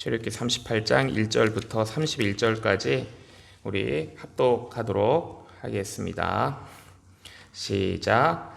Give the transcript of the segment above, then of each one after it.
출애굽기 38장 1절부터 31절까지 우리 합독하도록 하겠습니다. 시작.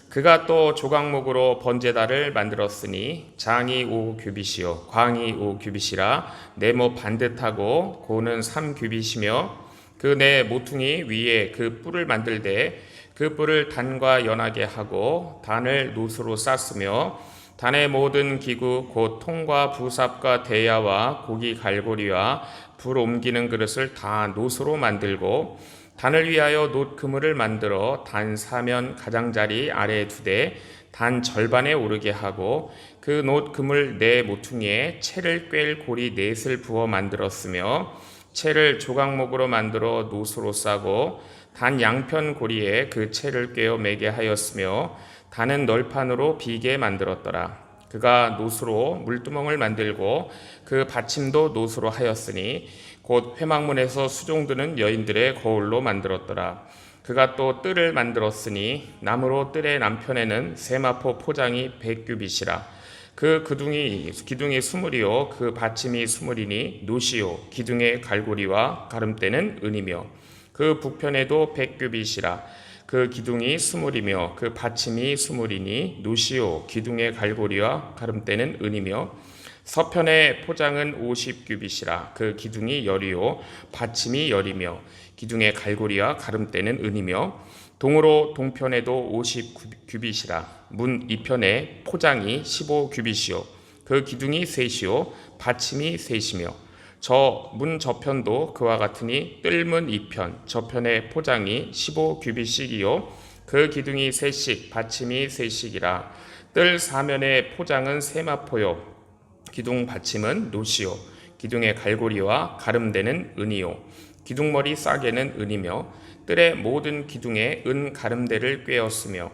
그가 또 조각목으로 번제단을 만들었으니 장이 5규빗이요 광이 5규빗이라 네모 반듯하고 고는 3규빗이며 그 네 모퉁이 위에 그 뿔을 만들되 그 뿔을 단과 연하게 하고 단을 노수로 쌌으며 단의 모든 기구 곧 통과 부삽과 대야와 고기 갈고리와 불 옮기는 그릇을 다 노수로 만들고 단을 위하여 놋 그물을 만들어 단 사면 가장자리 아래에 두되 단 절반에 오르게 하고 그 놋 그물 네 모퉁이에 채를 꿰일 고리 넷을 부어 만들었으며 채를 조각목으로 만들어 노수로 싸고 단 양편 고리에 그 채를 꿰어 매게 하였으며 단은 널판으로 비게 만들었더라. 그가 노수로 물두멍을 만들고 그 받침도 노수로 하였으니 곧 회막문에서 수종드는 여인들의 거울로 만들었더라. 그가 또 뜰을 만들었으니 나무로 뜰의 남편에는 세마포 포장이 100규빗이라. 그 기둥이 20이요 그 받침이 20이니 노시요 기둥의 갈고리와 가름대는 은이며 그 북편에도 100규빗이라. 그 기둥이 20이며 그 받침이 20이니 노시요 기둥의 갈고리와 가름대는 은이며 서편의 포장은 50규빗이라. 그 기둥이 열이요 받침이 열이며 기둥의 갈고리와 가름대는 은이며 동으로 동편에도 50규빗이라. 문 이편에 포장이 15규빗이요 그 기둥이 셋이요 받침이 셋이며 저 문 저편도 그와 같으니 뜰문 이편 저편의 포장이 15규빗씩이요 그 기둥이 셋씩 받침이 셋씩이라. 뜰 사면의 포장은 세마포요 기둥 받침은 노시요 기둥의 갈고리와 가름대는 은이요 기둥머리 싸개는 은이며 뜰의 모든 기둥에 은 가름대를 꿰었으며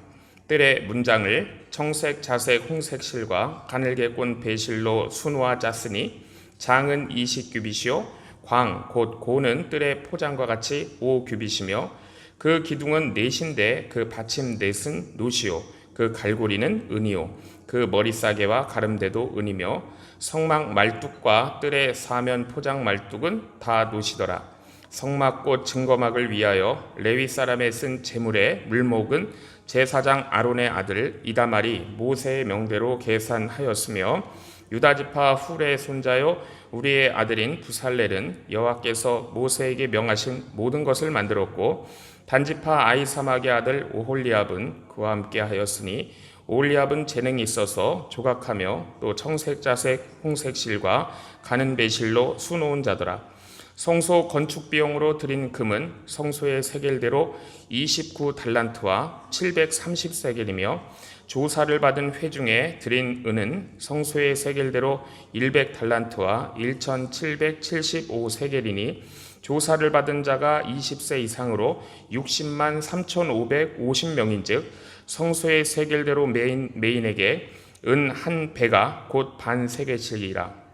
뜰의 문장을 청색 자색 홍색 실과 가늘게 꼰 배실로 순화 짰으니 장은 20규빗이요 광 곧 고는 뜰의 포장과 같이 5규빗이며 그 기둥은 넷인데 그 받침 넷은 노시요 그 갈고리는 은이요 그 머리싸개와 가름대도 은이며 성막 말뚝과 뜰의 사면 포장 말뚝은 다 노시더라. 성막꽃 증거막을 위하여 레위 사람의 쓴 제물의 물목은 제사장 아론의 아들 이다말이 모세의 명대로 계산하였으며 유다지파 훌의 손자요 우리의 아들인 부살렐은 여호와께서 모세에게 명하신 모든 것을 만들었고 단지파 아이사막의 아들 오홀리압은 그와 함께 하였으니 오홀리압은 재능이 있어서 조각하며 또 청색 자색 홍색 실과 가는 배실로 수놓은 자더라. 성소 건축 비용으로 드린 금은 성소의 세겔대로 29달란트와 730세겔이며 조사를 받은 회 중에 드린 은은 성소의 세겔대로 100달란트와 1775세겔이니 조사를 받은 자가 20세 이상으로 60만 3,550명인즉 성소의 세겔대로 메인에게 은 한 배가 곧 반 세겔씩이라.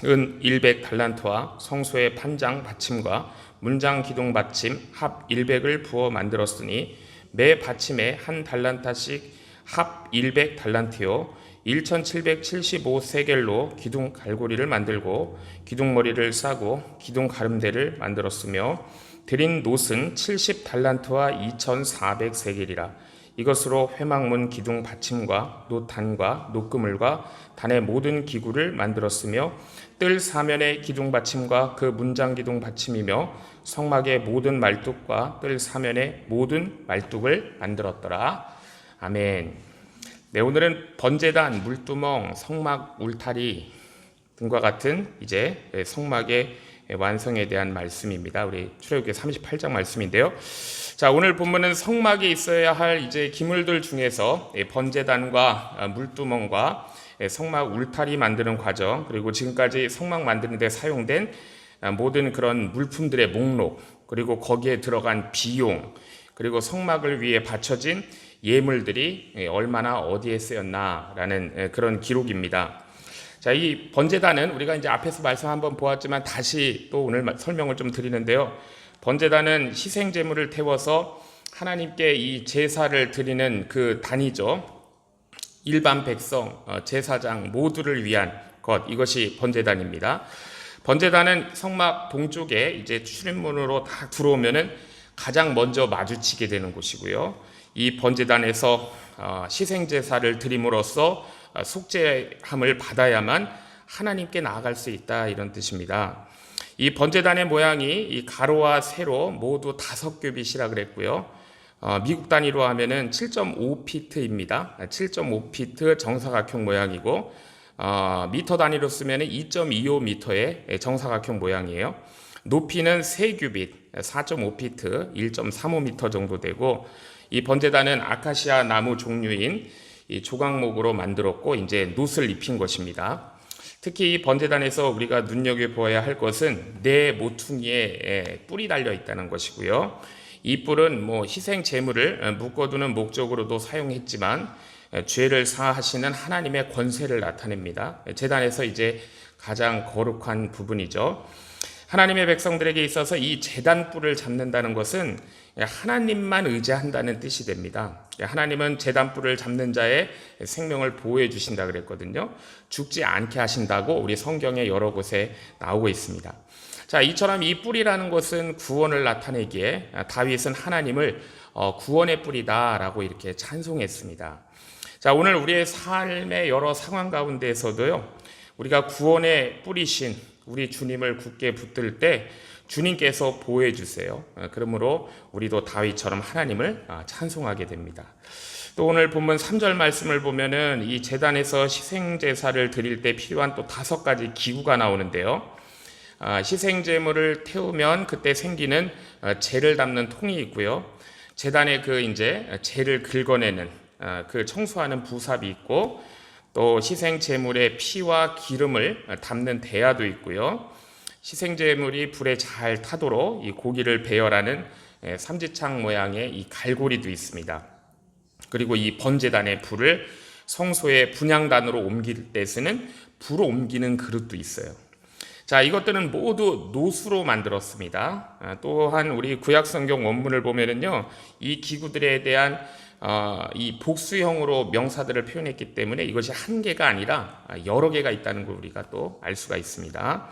은 100달란트와 성소의 판장 받침과 문장 기둥 받침 합 100을 부어 만들었으니 매 받침에 한 달란타씩 합 100달란트요 1775세겔로 기둥 갈고리를 만들고 기둥머리를 싸고 기둥 가름대를 만들었으며 드린 놋은 70달란트와 2400세겔이라. 이것으로 회막문 기둥 받침과 놋단과 놋그물과 단의 모든 기구를 만들었으며 뜰 사면의 기둥 받침과 그 문장 기둥 받침이며 성막의 모든 말뚝과 뜰 사면의 모든 말뚝을 만들었더라. 아멘. 네, 오늘은 번제단, 물두멍, 성막 울타리 등과 같은 이제 성막의 완성에 대한 말씀입니다. 우리 출애굽기 38장 말씀인데요. 자, 오늘 본문은 성막에 있어야 할 이제 기물들 중에서 번제단과 물두멍과 성막 울타리 만드는 과정, 그리고 지금까지 성막 만드는 데 사용된 모든 그런 물품들의 목록, 그리고 거기에 들어간 비용, 그리고 성막을 위해 바쳐진 예물들이 얼마나 어디에 쓰였나라는 그런 기록입니다. 자, 이 번제단은 우리가 이제 앞에서 말씀 한번 보았지만 다시 또 오늘 설명을 좀 드리는데요. 번제단은 희생 제물을 태워서 하나님께 이 제사를 드리는 그 단위죠. 일반 백성, 제사장 모두를 위한 것, 이것이 번제단입니다. 번제단은 성막 동쪽에 이제 출입문으로 딱 들어오면은 가장 먼저 마주치게 되는 곳이고요. 이 번제단에서 희생제사를 드림으로써 속죄함을 받아야만 하나님께 나아갈 수 있다, 이런 뜻입니다. 이 번제단의 모양이 이 가로와 세로 모두 5규빗이라 그랬고요. 미국 단위로 하면은 7.5피트입니다. 7.5피트 정사각형 모양이고, 미터 단위로 쓰면은 2.25미터의 정사각형 모양이에요. 높이는 3규빗, 4.5피트, 1.35미터 정도 되고, 이 번제단은 아카시아 나무 종류인 이 조각목으로 만들었고, 이제 놋을 입힌 것입니다. 특히 이 번제단에서 우리가 눈여겨보아야 할 것은 네 모퉁이에 뿔이 달려 있다는 것이고요. 이 뿔은 희생 제물을 묶어두는 목적으로도 사용했지만 죄를 사하시는 하나님의 권세를 나타냅니다. 제단에서 이제 가장 거룩한 부분이죠. 하나님의 백성들에게 있어서 이 제단 뿔을 잡는다는 것은 하나님만 의지한다는 뜻이 됩니다. 하나님은 제단 뿔을 잡는 자의 생명을 보호해 주신다 그랬거든요. 죽지 않게 하신다고 우리 성경에 여러 곳에 나오고 있습니다. 자, 이처럼 이 뿔이라는 것은 구원을 나타내기에 다윗은 하나님을 구원의 뿔이다라고 이렇게 찬송했습니다. 자, 오늘 우리의 삶의 여러 상황 가운데에서도요, 우리가 구원의 뿔이신 우리 주님을 굳게 붙들 때 주님께서 보호해 주세요. 그러므로 우리도 다윗처럼 하나님을 찬송하게 됩니다. 또 오늘 본문 3절 말씀을 보면은 이 제단에서 희생제사를 드릴 때 필요한 또 5가지 기구가 나오는데요. 희생제물을 태우면 그때 생기는 재를 담는 통이 있고요. 제단에 그 이제 재를 긁어내는 그 청소하는 부삽이 있고, 또 희생제물의 피와 기름을 담는 대야도 있고요. 희생제물이 불에 잘 타도록 이 고기를 배열하는 삼지창 모양의 이 갈고리도 있습니다. 그리고 이 번제단의 불을 성소의 분향단으로 옮길 때 쓰는 불을 옮기는 그릇도 있어요. 자, 이것들은 모두 놋으로 만들었습니다. 또한 우리 구약성경 원문을 보면은요, 이 기구들에 대한 이 복수형으로 명사들을 표현했기 때문에 이것이 한 개가 아니라 여러 개가 있다는 걸 우리가 또 알 수가 있습니다.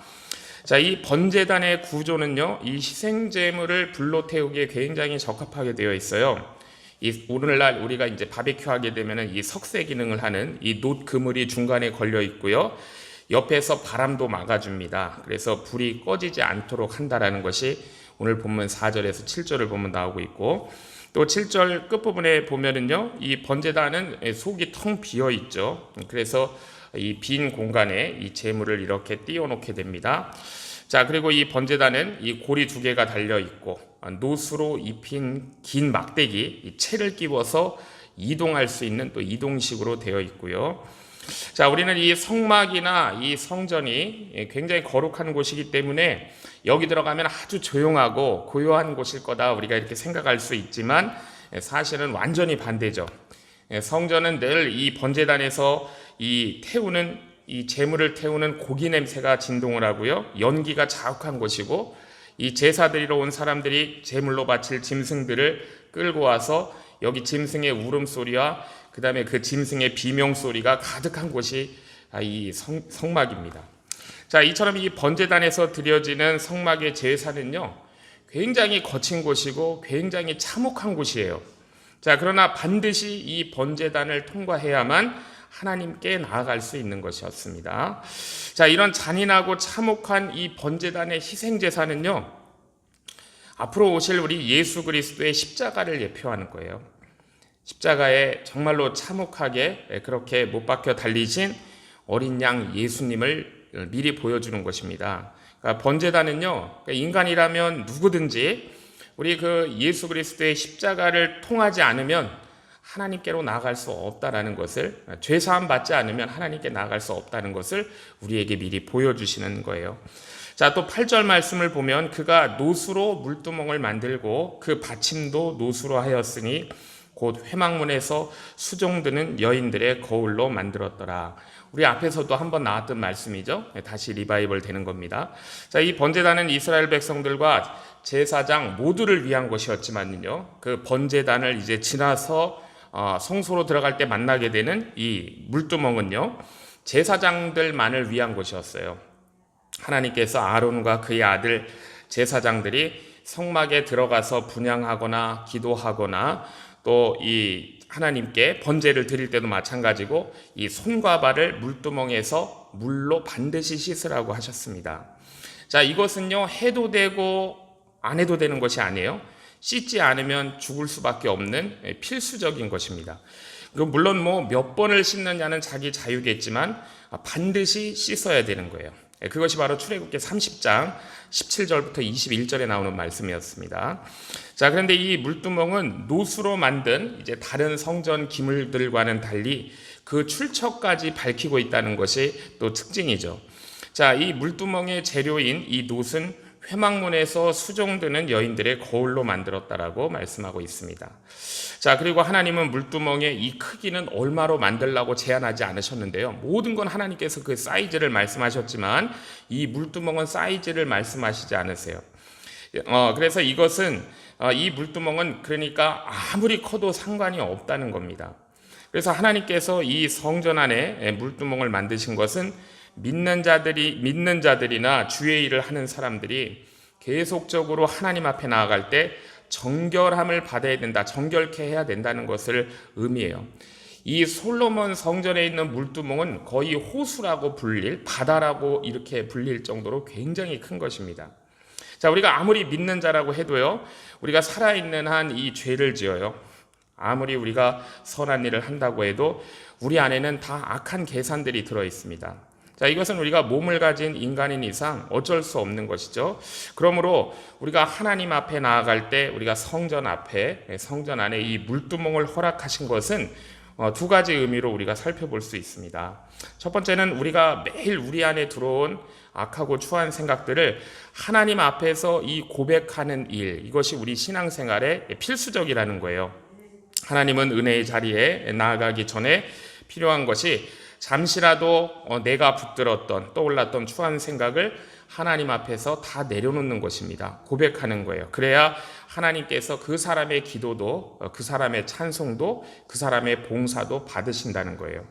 자, 이 번제단의 구조는요, 이 희생제물을 불로 태우기에 굉장히 적합하게 되어 있어요. 이 오늘날 우리가 이제 바베큐 하게 되면은 이 석쇠 기능을 하는 이 놋 그물이 중간에 걸려 있고요. 옆에서 바람도 막아줍니다. 그래서 불이 꺼지지 않도록 한다라는 것이 오늘 본문 4절에서 7절을 보면 나오고 있고, 또 7절 끝부분에 보면은요, 이 번제단은 속이 텅 비어 있죠. 그래서 이 빈 공간에 이 제물을 이렇게 띄워놓게 됩니다. 자, 그리고 이 번제단은 이 고리 2개가 달려 있고, 놋으로 입힌 긴 막대기, 이 채를 끼워서 이동할 수 있는 또 이동식으로 되어 있고요. 자, 우리는 이 성막이나 이 성전이 굉장히 거룩한 곳이기 때문에 여기 들어가면 아주 조용하고 고요한 곳일 거다, 우리가 이렇게 생각할 수 있지만 사실은 완전히 반대죠. 성전은 늘 이 번제단에서 이 제물을 태우는 고기 냄새가 진동을 하고요, 연기가 자욱한 곳이고, 이 제사드리러 온 사람들이 제물로 바칠 짐승들을 끌고 와서 여기 짐승의 울음소리와 그 다음에 그 짐승의 비명소리가 가득한 곳이 이 성막입니다. 자, 이처럼 이 번제단에서 드려지는 성막의 제사는요, 굉장히 거친 곳이고 굉장히 참혹한 곳이에요. 자, 그러나 반드시 이 번제단을 통과해야만 하나님께 나아갈 수 있는 것이었습니다. 자, 이런 잔인하고 참혹한 이 번제단의 희생제사는요, 앞으로 오실 우리 예수 그리스도의 십자가를 예표하는 거예요. 십자가에 정말로 참혹하게 그렇게 못 박혀 달리신 어린 양 예수님을 미리 보여주는 것입니다. 그러니까 번제단은요, 인간이라면 누구든지 우리 그 예수 그리스도의 십자가를 통하지 않으면 하나님께로 나아갈 수 없다라는 것을, 죄사함 받지 않으면 하나님께 나아갈 수 없다는 것을 우리에게 미리 보여주시는 거예요. 자, 또 8절 말씀을 보면 그가 놋으로 물두멍을 만들고 그 받침도 놋으로 하였으니 곧 회막문에서 수종드는 여인들의 거울로 만들었더라. 우리 앞에서도 한번 나왔던 말씀이죠. 다시 리바이벌 되는 겁니다. 자, 이 번제단은 이스라엘 백성들과 제사장 모두를 위한 것이었지만요, 그 번제단을 이제 지나서 성소로 들어갈 때 만나게 되는 이 물두멍은요, 제사장들만을 위한 곳이었어요. 하나님께서 아론과 그의 아들 제사장들이 성막에 들어가서 분향하거나 기도하거나 또 이 하나님께 번제를 드릴 때도 마찬가지고 이 손과 발을 물두멍에서 물로 반드시 씻으라고 하셨습니다. 자, 이것은요 해도 되고 안 해도 되는 것이 아니에요. 씻지 않으면 죽을 수밖에 없는 필수적인 것입니다. 물론 뭐 몇 번을 씻느냐는 자기 자유겠지만 반드시 씻어야 되는 거예요. 그것이 바로 출애굽기 30장 17절부터 21절에 나오는 말씀이었습니다. 자, 그런데 이 물두멍은 노수로 만든 이제 다른 성전 기물들과는 달리 그 출처까지 밝히고 있다는 것이 또 특징이죠. 자, 이 물두멍의 재료인 이 놋은 회막문에서 수종드는 여인들의 거울로 만들었다라고 말씀하고 있습니다. 자, 그리고 하나님은 물두멍의 이 크기는 얼마로 만들라고 제한하지 않으셨는데요. 모든 건 하나님께서 그 사이즈를 말씀하셨지만 이 물두멍은 사이즈를 말씀하시지 않으세요. 그래서 이것은 이 물두멍은 그러니까 아무리 커도 상관이 없다는 겁니다. 그래서 하나님께서 이 성전 안에 물두멍을 만드신 것은 믿는 자들이나 주의 일을 하는 사람들이 계속적으로 하나님 앞에 나아갈 때 정결함을 받아야 된다, 정결케 해야 된다는 것을 의미해요. 이 솔로몬 성전에 있는 물두멍은 거의 호수라고 불릴, 바다라고 이렇게 불릴 정도로 굉장히 큰 것입니다. 자, 우리가 아무리 믿는 자라고 해도요, 우리가 살아있는 한 이 죄를 지어요. 아무리 우리가 선한 일을 한다고 해도 우리 안에는 다 악한 계산들이 들어 있습니다. 자, 이것은 우리가 몸을 가진 인간인 이상 어쩔 수 없는 것이죠. 그러므로 우리가 하나님 앞에 나아갈 때 우리가 성전 안에 이 물두멍을 허락하신 것은 두 가지 의미로 우리가 살펴볼 수 있습니다. 첫 번째는 우리가 매일 우리 안에 들어온 악하고 추한 생각들을 하나님 앞에서 이 고백하는 일, 이것이 우리 신앙생활에 필수적이라는 거예요. 하나님은 은혜의 자리에 나아가기 전에 필요한 것이 잠시라도 내가 붙들었던 떠올랐던 추한 생각을 하나님 앞에서 다 내려놓는 것입니다. 고백하는 거예요. 그래야 하나님께서 그 사람의 기도도, 그 사람의 찬송도, 그 사람의 봉사도 받으신다는 거예요.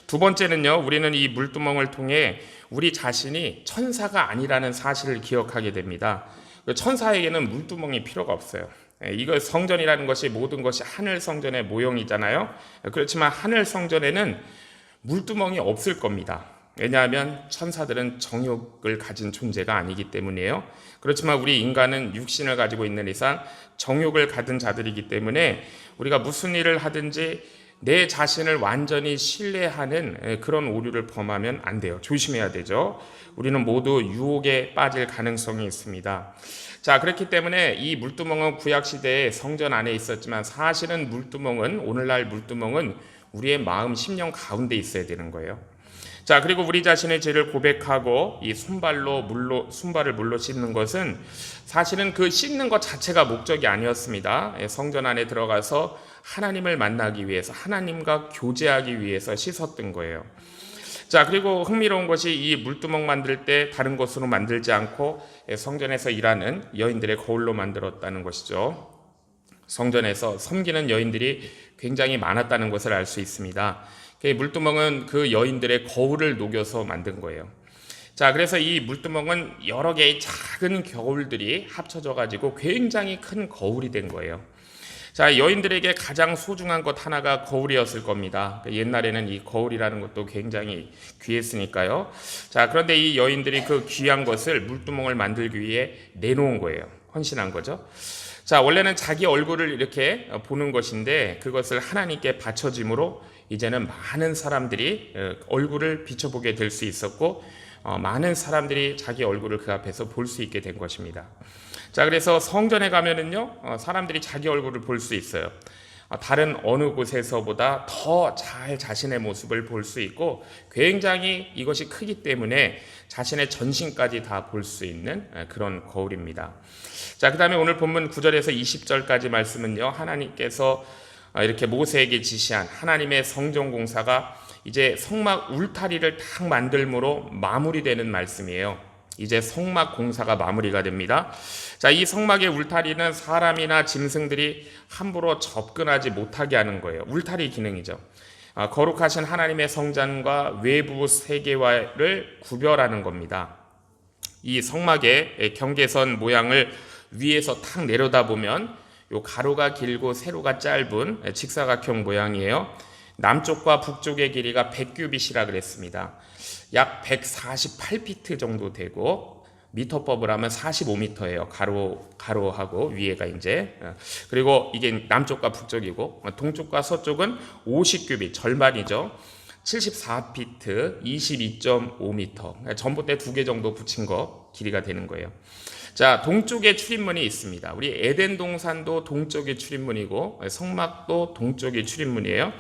두 번째는요, 우리는 이 물두멍을 통해 우리 자신이 천사가 아니라는 사실을 기억하게 됩니다. 천사에게는 물두멍이 필요가 없어요. 이거 성전이라는 것이 모든 것이 하늘 성전의 모형이잖아요. 그렇지만 하늘 성전에는 물두멍이 없을 겁니다. 왜냐하면 천사들은 정욕을 가진 존재가 아니기 때문이에요. 그렇지만 우리 인간은 육신을 가지고 있는 이상 정욕을 가진 자들이기 때문에 우리가 무슨 일을 하든지 내 자신을 완전히 신뢰하는 그런 오류를 범하면 안 돼요. 조심해야 되죠. 우리는 모두 유혹에 빠질 가능성이 있습니다. 자, 그렇기 때문에 이 물두멍은 구약시대에 성전 안에 있었지만 사실은 오늘날 물두멍은 우리의 마음, 심령 가운데 있어야 되는 거예요. 자, 그리고 우리 자신의 죄를 고백하고 이 손발을 물로 씻는 것은 사실은 그 씻는 것 자체가 목적이 아니었습니다. 성전 안에 들어가서 하나님을 만나기 위해서, 하나님과 교제하기 위해서 씻었던 거예요. 자, 그리고 흥미로운 것이 이 물두멍 만들 때 다른 것으로 만들지 않고 성전에서 일하는 여인들의 거울로 만들었다는 것이죠. 성전에서 섬기는 여인들이 굉장히 많았다는 것을 알 수 있습니다. 물두멍은 그 여인들의 거울을 녹여서 만든 거예요. 자, 그래서 이 물두멍은 여러 개의 작은 거울들이 합쳐져 가지고 굉장히 큰 거울이 된 거예요. 자, 여인들에게 가장 소중한 것 하나가 거울이었을 겁니다. 옛날에는 이 거울이라는 것도 굉장히 귀했으니까요. 자, 그런데 이 여인들이 그 귀한 것을 물두멍을 만들기 위해 내놓은 거예요. 헌신한 거죠. 자, 원래는 자기 얼굴을 이렇게 보는 것인데 그것을 하나님께 바쳐짐으로 이제는 많은 사람들이 얼굴을 비춰보게 될 수 있었고 많은 사람들이 자기 얼굴을 그 앞에서 볼 수 있게 된 것입니다. 자, 그래서 성전에 가면은요, 사람들이 자기 얼굴을 볼 수 있어요. 다른 어느 곳에서보다 더 잘 자신의 모습을 볼 수 있고 굉장히 이것이 크기 때문에 자신의 전신까지 다 볼 수 있는 그런 거울입니다. 자, 그 다음에 오늘 본문 9절에서 20절까지 말씀은요, 하나님께서 이렇게 모세에게 지시한 하나님의 성전 공사가 이제 성막 울타리를 딱 만들므로 마무리되는 말씀이에요. 이제 성막 공사가 마무리가 됩니다. 자, 이 성막의 울타리는 사람이나 짐승들이 함부로 접근하지 못하게 하는 거예요. 울타리 기능이죠. 거룩하신 하나님의 성전과 외부 세계화를 구별하는 겁니다. 이 성막의 경계선 모양을 위에서 탁 내려다보면 요 가로가 길고 세로가 짧은 직사각형 모양이에요. 남쪽과 북쪽의 길이가 100규빗이라 그랬습니다. 약 148피트 정도 되고 미터법을 하면 45m예요. 가로하고 위에가 이제. 그리고 이게 남쪽과 북쪽이고 동쪽과 서쪽은 50규빗, 절반이죠. 74피트, 22.5m. 전봇대 2개 정도 붙인 거 길이가 되는 거예요. 자, 동쪽에 출입문이 있습니다. 우리 에덴 동산도 동쪽이 출입문이고 성막도 동쪽이 출입문이에요.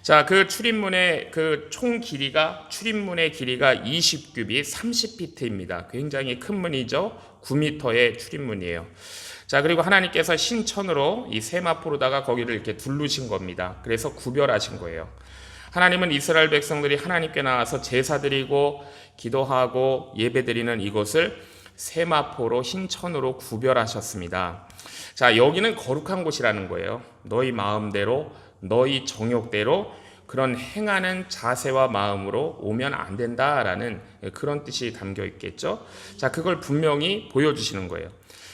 자, 그 출입문의 그 총 길이가 출입문의 길이가 20규빗 30피트입니다. 굉장히 큰 문이죠. 9m의 출입문이에요. 자, 그리고 하나님께서 신천으로 이 세마포로다가 거기를 이렇게 두르신 겁니다. 그래서 구별하신 거예요. 하나님은 이스라엘 백성들이 하나님께 나와서 제사 드리고 기도하고 예배드리는 이곳을 세마포로 신천으로 구별하셨습니다. 자, 여기는 거룩한 곳이라는 거예요. 너희 마음대로 너희 정욕대로 그런 행하는 자세와 마음으로 오면 안 된다라는 그런 뜻이 담겨 있겠죠. 자, 그걸 분명히 보여주시는 거예요.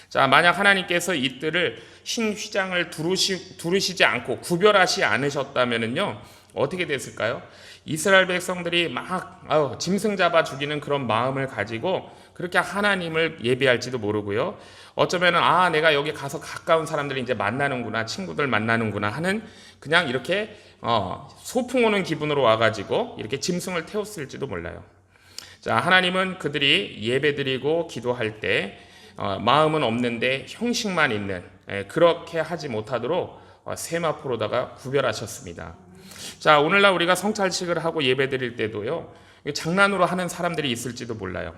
자, 만약 하나님께서 이 뜰을 흰 휘장을 두르시지 않고 구별하지 않으셨다면요 어떻게 됐을까요? 이스라엘 백성들이 막 짐승 잡아 죽이는 그런 마음을 가지고 그렇게 하나님을 예배할지도 모르고요. 어쩌면은 내가 여기 가서 가까운 사람들이 이제 만나는구나, 친구들 만나는구나 하는 그냥 이렇게 소풍 오는 기분으로 와가지고 이렇게 짐승을 태웠을지도 몰라요. 자, 하나님은 그들이 예배드리고 기도할 때 마음은 없는데 형식만 있는 그렇게 하지 못하도록 세마포로다가 구별하셨습니다. 자, 오늘날 우리가 성찰식을 하고 예배드릴 때도요 장난으로 하는 사람들이 있을지도 몰라요.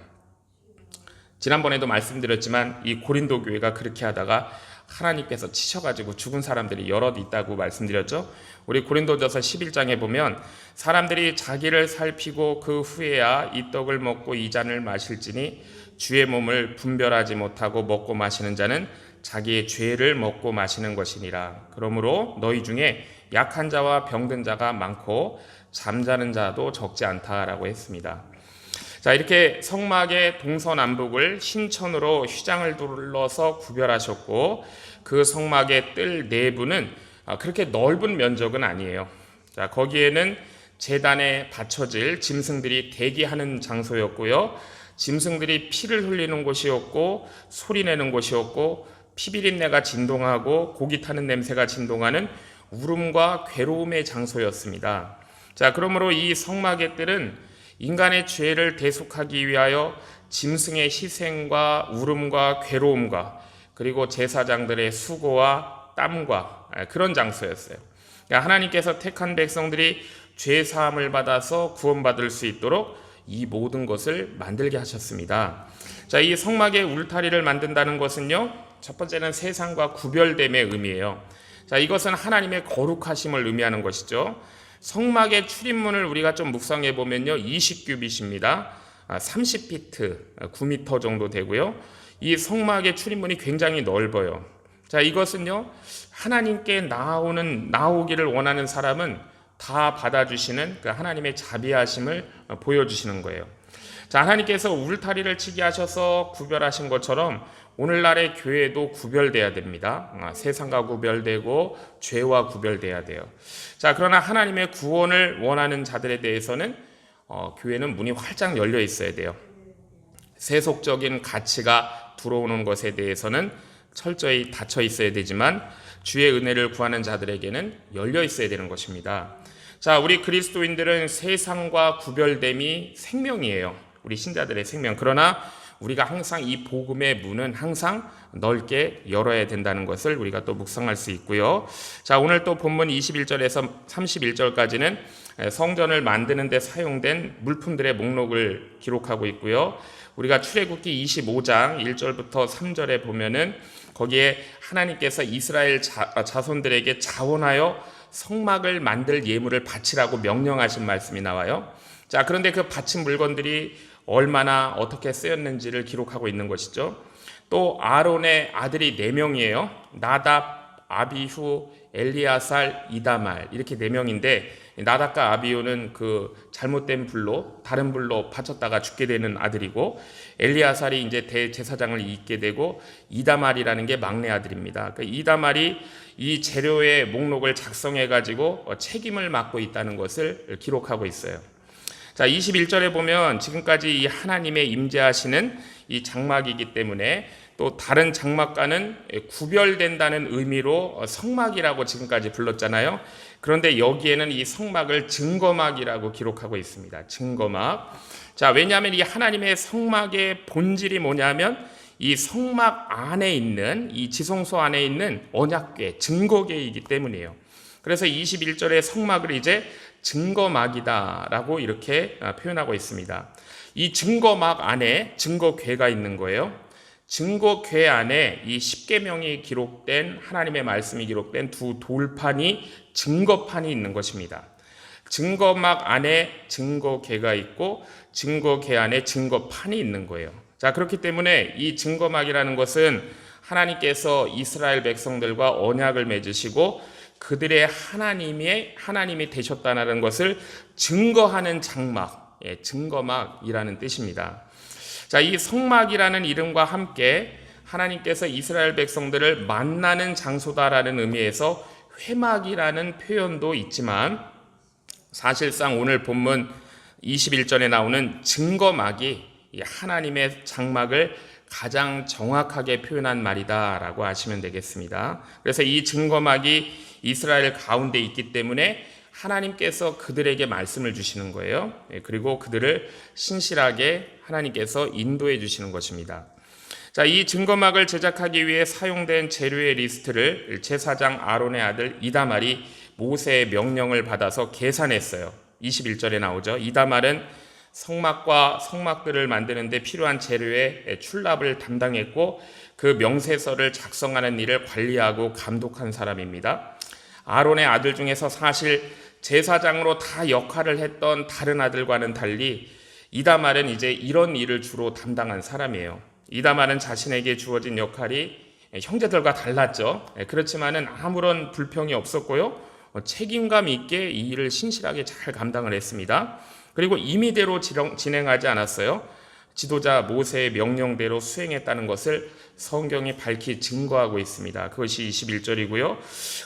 지난번에도 말씀드렸지만 이 고린도 교회가 그렇게 하다가 하나님께서 치셔가지고 죽은 사람들이 여럿 있다고 말씀드렸죠. 우리 고린도전서 11장에 보면 사람들이 자기를 살피고 그 후에야 이 떡을 먹고 이 잔을 마실지니 주의 몸을 분별하지 못하고 먹고 마시는 자는 자기의 죄를 먹고 마시는 것이니라. 그러므로 너희 중에 약한 자와 병든 자가 많고 잠자는 자도 적지 않다라고 했습니다. 자, 이렇게 성막의 동서남북을 신천으로 휘장을 둘러서 구별하셨고 그 성막의 뜰 내부는 그렇게 넓은 면적은 아니에요. 자, 거기에는 제단에 바쳐질 짐승들이 대기하는 장소였고요. 짐승들이 피를 흘리는 곳이었고 소리내는 곳이었고 피비린내가 진동하고 고기 타는 냄새가 진동하는 울음과 괴로움의 장소였습니다. 자, 그러므로 이 성막의 뜰은 인간의 죄를 대속하기 위하여 짐승의 희생과 울음과 괴로움과 그리고 제사장들의 수고와 땀과 그런 장소였어요. 하나님께서 택한 백성들이 죄 사함을 받아서 구원받을 수 있도록 이 모든 것을 만들게 하셨습니다. 자, 이 성막의 울타리를 만든다는 것은요, 첫 번째는 세상과 구별됨의 의미예요. 자, 이것은 하나님의 거룩하심을 의미하는 것이죠. 성막의 출입문을 우리가 좀 묵상해 보면요 20규빗입니다. 30피트, 9m 정도 되고요. 이 성막의 출입문이 굉장히 넓어요. 자, 이것은요 하나님께 나오기를 원하는 사람은 다 받아주시는 그 하나님의 자비하심을 보여주시는 거예요. 자, 하나님께서 울타리를 치게 하셔서 구별하신 것처럼 오늘날의 교회도 구별돼야 됩니다. 세상과 구별되고 죄와 구별돼야 돼요. 자, 그러나 하나님의 구원을 원하는 자들에 대해서는 교회는 문이 활짝 열려 있어야 돼요. 세속적인 가치가 들어오는 것에 대해서는 철저히 닫혀 있어야 되지만 주의 은혜를 구하는 자들에게는 열려 있어야 되는 것입니다. 자, 우리 그리스도인들은 세상과 구별됨이 생명이에요. 우리 신자들의 생명. 그러나 우리가 항상 이 복음의 문은 항상 넓게 열어야 된다는 것을 우리가 또 묵상할 수 있고요. 자, 오늘 또 본문 21절에서 31절까지는 성전을 만드는 데 사용된 물품들의 목록을 기록하고 있고요. 우리가 출애굽기 25장 1절부터 3절에 보면은 거기에 하나님께서 이스라엘 자손들에게 자원하여 성막을 만들 예물을 바치라고 명령하신 말씀이 나와요. 자, 그런데 그 바친 물건들이 얼마나 어떻게 쓰였는지를 기록하고 있는 것이죠. 또 아론의 아들이 4명이에요. 나답, 아비후, 엘리아살, 이다말 이렇게 네 명인데 나답과 아비후는 그 잘못된 불로 다른 불로 바쳤다가 죽게 되는 아들이고 엘리아살이 이제 대제사장을 잇게 되고 이다말이라는 게 막내 아들입니다. 그 이다말이 이 재료의 목록을 작성해 가지고 책임을 맡고 있다는 것을 기록하고 있어요. 자, 21절에 보면 지금까지 이 하나님의 임재하시는 이 장막이기 때문에 또 다른 장막과는 구별된다는 의미로 성막이라고 지금까지 불렀잖아요. 그런데 여기에는 이 성막을 증거막이라고 기록하고 있습니다. 증거막. 자, 왜냐하면 이 하나님의 성막의 본질이 뭐냐면 이 성막 안에 있는 이 지성소 안에 있는 언약궤, 증거궤이기 때문이에요. 그래서 21절에 성막을 이제 증거막이다라고 이렇게 표현하고 있습니다. 이 증거막 안에 증거궤가 있는 거예요. 증거궤 안에 이 십계명이 기록된 하나님의 말씀이 기록된 두 돌판이 증거판이 있는 것입니다. 증거막 안에 증거궤가 있고 증거궤 안에 증거판이 있는 거예요. 자, 그렇기 때문에 이 증거막이라는 것은 하나님께서 이스라엘 백성들과 언약을 맺으시고 그들의 하나님이 되셨다는 것을 증거하는 장막, 증거막이라는 뜻입니다. 자, 이 성막이라는 이름과 함께 하나님께서 이스라엘 백성들을 만나는 장소다라는 의미에서 회막이라는 표현도 있지만 사실상 오늘 본문 21절에 나오는 증거막이 하나님의 장막을 가장 정확하게 표현한 말이다라고 아시면 되겠습니다. 그래서 이 증거막이 이스라엘 가운데 있기 때문에 하나님께서 그들에게 말씀을 주시는 거예요. 그리고 그들을 신실하게 하나님께서 인도해 주시는 것입니다. 자, 이 증거막을 제작하기 위해 사용된 재료의 리스트를 제사장 아론의 아들 이다말이 모세의 명령을 받아서 계산했어요. 21절에 나오죠. 이다말은 성막과 성막들을 만드는 데 필요한 재료의 출납을 담당했고 그 명세서를 작성하는 일을 관리하고 감독한 사람입니다. 아론의 아들 중에서 사실 제사장으로 다 역할을 했던 다른 아들과는 달리 이다말은 이제 이런 일을 주로 담당한 사람이에요. 이다말은 자신에게 주어진 역할이 형제들과 달랐죠. 그렇지만은 아무런 불평이 없었고요. 책임감 있게 이 일을 신실하게 잘 감당을 했습니다. 그리고 임의대로 진행하지 않았어요. 지도자 모세의 명령대로 수행했다는 것을 성경이 밝히 증거하고 있습니다. 그것이 21절이고요.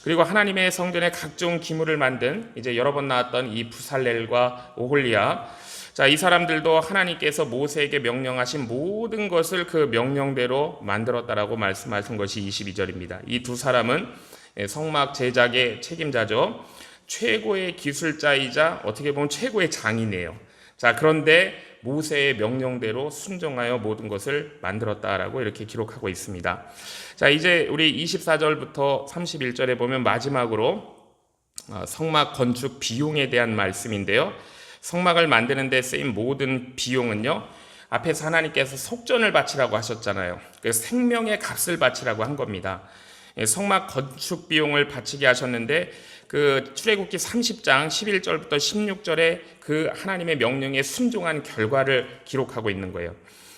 그리고 하나님의 성전에 각종 기물을 만든 이제 여러 번 나왔던 이 부살렐과 오홀리압, 자, 이 사람들도 하나님께서 모세에게 명령하신 모든 것을 그 명령대로 만들었다라고 말씀하신 것이 22절입니다. 이 두 사람은 성막 제작의 책임자죠. 최고의 기술자이자 어떻게 보면 최고의 장인이에요. 자, 그런데 모세의 명령대로 순종하여 모든 것을 만들었다라고 이렇게 기록하고 있습니다. 자, 이제 우리 24절부터 31절에 보면 마지막으로 성막 건축 비용에 대한 말씀인데요. 성막을 만드는 데 쓰인 모든 비용은요, 앞에서 하나님께서 속전을 바치라고 하셨잖아요. 그래서 생명의 값을 바치라고 한 겁니다. 성막 건축 비용을 바치게 하셨는데 그 출애굽기 30장 11절부터 16절에 그 하나님의 명령에 순종한 결과를 기록하고 있는 거예요.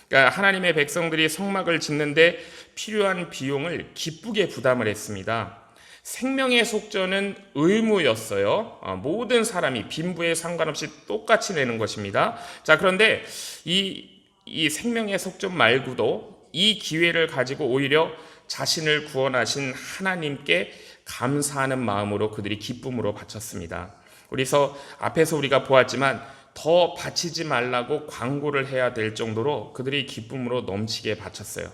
그러니까 하나님의 백성들이 성막을 짓는데 필요한 비용을 기쁘게 부담을 했습니다. 생명의 속전은 의무였어요. 모든 사람이 빈부에 상관없이 똑같이 내는 것입니다. 자, 그런데 이 생명의 속전 말고도 이 기회를 가지고 오히려 자신을 구원하신 하나님께 감사하는 마음으로 그들이 기쁨으로 바쳤습니다. 그래서 앞에서 우리가 보았지만 더 바치지 말라고 광고를 해야 될 정도로 그들이 기쁨으로 넘치게 바쳤어요.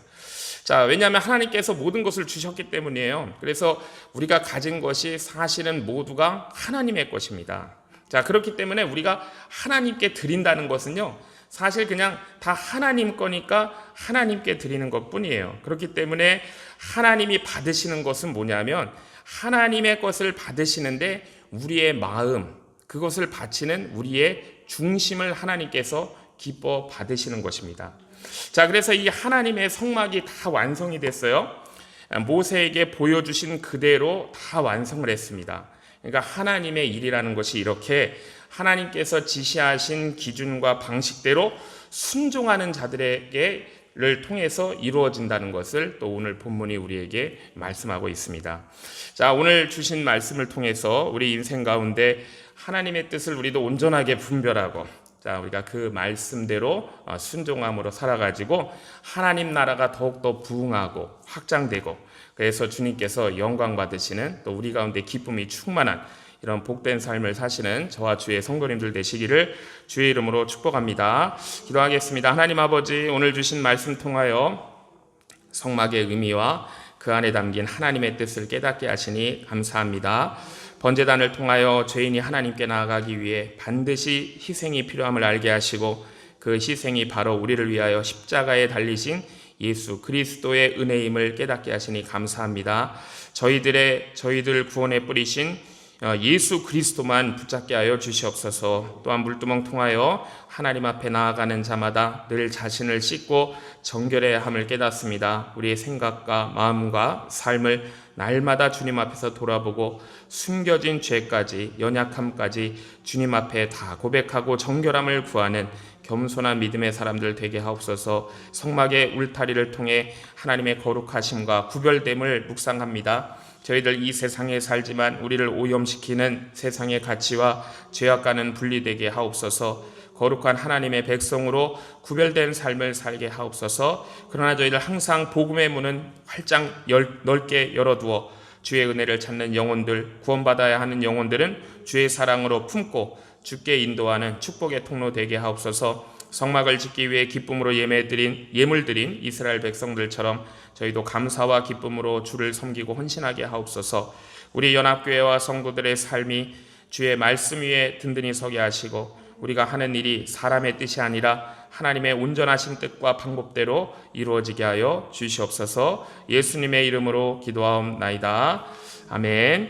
자, 왜냐하면 하나님께서 모든 것을 주셨기 때문이에요. 그래서 우리가 가진 것이 사실은 모두가 하나님의 것입니다. 자, 그렇기 때문에 우리가 하나님께 드린다는 것은요, 사실 그냥 다 하나님 거니까 하나님께 드리는 것뿐이에요. 그렇기 때문에 하나님이 받으시는 것은 뭐냐면 하나님의 것을 받으시는데 우리의 마음, 그것을 바치는 우리의 중심을 하나님께서 기뻐 받으시는 것입니다. 자, 그래서 이 하나님의 성막이 다 완성이 됐어요. 모세에게 보여주신 그대로 다 완성을 했습니다. 그러니까 하나님의 일이라는 것이 이렇게 하나님께서 지시하신 기준과 방식대로 순종하는 자들에게 를 통해서 이루어진다는 것을 또 오늘 본문이 우리에게 말씀하고 있습니다. 자, 오늘 주신 말씀을 통해서 우리 인생 가운데 하나님의 뜻을 우리도 온전하게 분별하고, 자, 우리가 그 말씀대로 순종함으로 살아가지고 하나님 나라가 더욱더 부흥하고 확장되고, 그래서 주님께서 영광 받으시는, 또 우리 가운데 기쁨이 충만한 이런 복된 삶을 사시는 저와 주의 성도님들 되시기를 주의 이름으로 축복합니다. 기도하겠습니다. 하나님 아버지, 오늘 주신 말씀 통하여 성막의 의미와 그 안에 담긴 하나님의 뜻을 깨닫게 하시니 감사합니다. 번제단을 통하여 죄인이 하나님께 나아가기 위해 반드시 희생이 필요함을 알게 하시고, 그 희생이 바로 우리를 위하여 십자가에 달리신 예수 그리스도의 은혜임을 깨닫게 하시니 감사합니다. 저희들 구원에 뿌리신 예수 그리스도만 붙잡게 하여 주시옵소서. 또한 물두멍 통하여 하나님 앞에 나아가는 자마다 늘 자신을 씻고 정결해야 함을 깨닫습니다. 우리의 생각과 마음과 삶을 날마다 주님 앞에서 돌아보고 숨겨진 죄까지, 연약함까지 주님 앞에 다 고백하고 정결함을 구하는 겸손한 믿음의 사람들 되게 하옵소서. 성막의 울타리를 통해 하나님의 거룩하심과 구별됨을 묵상합니다. 저희들 이 세상에 살지만 우리를 오염시키는 세상의 가치와 죄악과는 분리되게 하옵소서. 거룩한 하나님의 백성으로 구별된 삶을 살게 하옵소서. 그러나 저희들 항상 복음의 문은 활짝 넓게 열어두어 주의 은혜를 찾는 영혼들, 구원받아야 하는 영혼들은 주의 사랑으로 품고 주께 인도하는 축복의 통로 되게 하옵소서. 성막을 짓기 위해 기쁨으로 예물드린 이스라엘 백성들처럼 저희도 감사와 기쁨으로 주를 섬기고 헌신하게 하옵소서. 우리 연합교회와 성도들의 삶이 주의 말씀 위에 든든히 서게 하시고, 우리가 하는 일이 사람의 뜻이 아니라 하나님의 온전하신 뜻과 방법대로 이루어지게 하여 주시옵소서. 예수님의 이름으로 기도하옵나이다. 아멘.